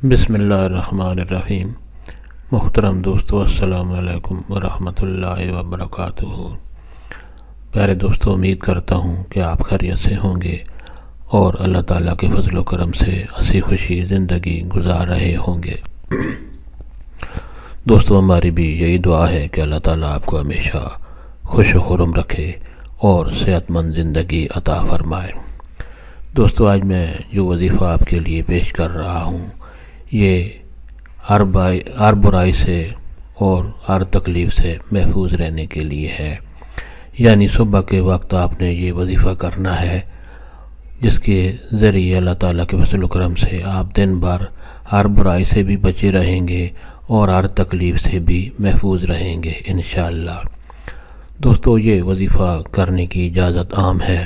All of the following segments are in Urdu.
بسم اللہ الرحمن الرحیم۔ محترم دوستو، السلام علیکم ورحمۃ اللہ وبرکاتہ۔ پیارے دوستو، امید کرتا ہوں کہ آپ خیریت سے ہوں گے اور اللہ تعالیٰ کے فضل و کرم سے ہنسی خوشی زندگی گزار رہے ہوں گے۔ دوستو، ہماری بھی یہی دعا ہے کہ اللہ تعالیٰ آپ کو ہمیشہ خوش و خرم رکھے اور صحت مند زندگی عطا فرمائے۔ دوستو، آج میں جو وظیفہ آپ کے لیے پیش کر رہا ہوں یہ ہر برائی سے اور ہر تکلیف سے محفوظ رہنے کے لیے ہے۔ یعنی صبح کے وقت آپ نے یہ وظیفہ کرنا ہے جس کے ذریعے اللہ تعالیٰ کے فضل و کرم سے آپ دن بھر ہر برائی سے بھی بچے رہیں گے اور ہر تکلیف سے بھی محفوظ رہیں گے انشاءاللہ۔ دوستو، یہ وظیفہ کرنے کی اجازت عام ہے،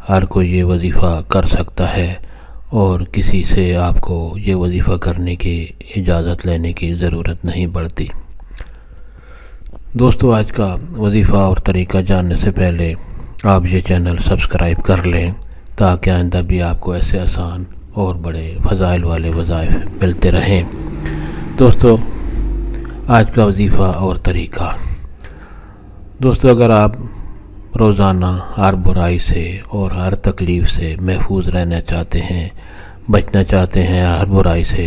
ہر کوئی یہ وظیفہ کر سکتا ہے اور کسی سے آپ کو یہ وظیفہ کرنے کی اجازت لینے کی ضرورت نہیں پڑتی۔ دوستو، آج کا وظیفہ اور طریقہ جاننے سے پہلے آپ یہ چینل سبسکرائب کر لیں تاکہ آئندہ بھی آپ کو ایسے آسان اور بڑے فضائل والے وظائف ملتے رہیں۔ دوستو، آج کا وظیفہ اور طریقہ۔ دوستو، اگر آپ روزانہ ہر برائی سے اور ہر تکلیف سے محفوظ رہنا چاہتے ہیں، بچنا چاہتے ہیں ہر برائی سے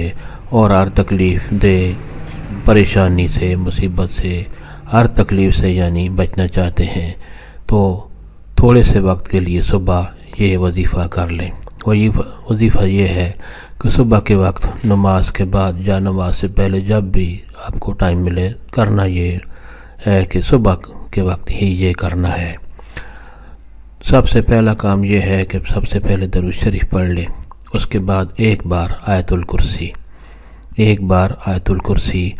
اور ہر تکلیف دہ پریشانی سے، مصیبت سے، ہر تکلیف سے یعنی بچنا چاہتے ہیں تو تھوڑے سے وقت کے لیے صبح یہ وظیفہ کر لیں۔ وظیفہ یہ ہے کہ صبح کے وقت نماز کے بعد یا نماز سے پہلے جب بھی آپ کو ٹائم ملے کرنا یہ ہے کہ صبح کے وقت ہی یہ کرنا ہے۔ سب سے پہلا کام یہ ہے کہ سب سے پہلے درود شریف پڑھ لیں، اس کے بعد ایک بار آیت الکرسی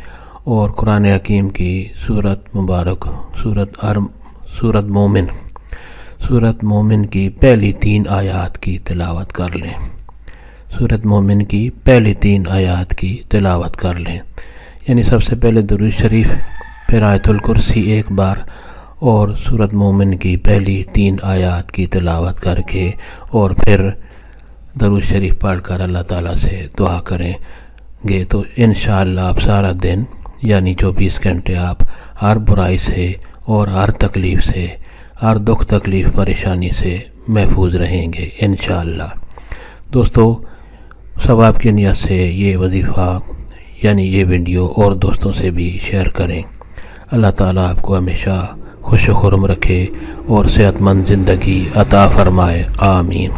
اور قرآن حکیم کی سورت مبارک سورت مومن کی پہلی 3 آیات کی تلاوت کر لیں۔ سورت مومن کی پہلی 3 آیات کی تلاوت کر لیں، یعنی سب سے پہلے درود شریف، پھر آیت الکرسی ایک بار اور سورت مومن کی پہلی 3 آیات کی تلاوت کر کے اور پھر درود شریف پڑھ کر اللہ تعالیٰ سے دعا کریں گے تو انشاءاللہ آپ سارا دن یعنی 24 گھنٹے آپ ہر برائی سے اور ہر تکلیف سے، ہر دکھ تکلیف پریشانی سے محفوظ رہیں گے انشاءاللہ۔ دوستو، ثواب کی نیت سے یہ وظیفہ یعنی یہ ویڈیو اور دوستوں سے بھی شیئر کریں۔ اللہ تعالیٰ آپ کو ہمیشہ خوش و خرم رکھے اور صحت مند زندگی عطا فرمائے، آمین۔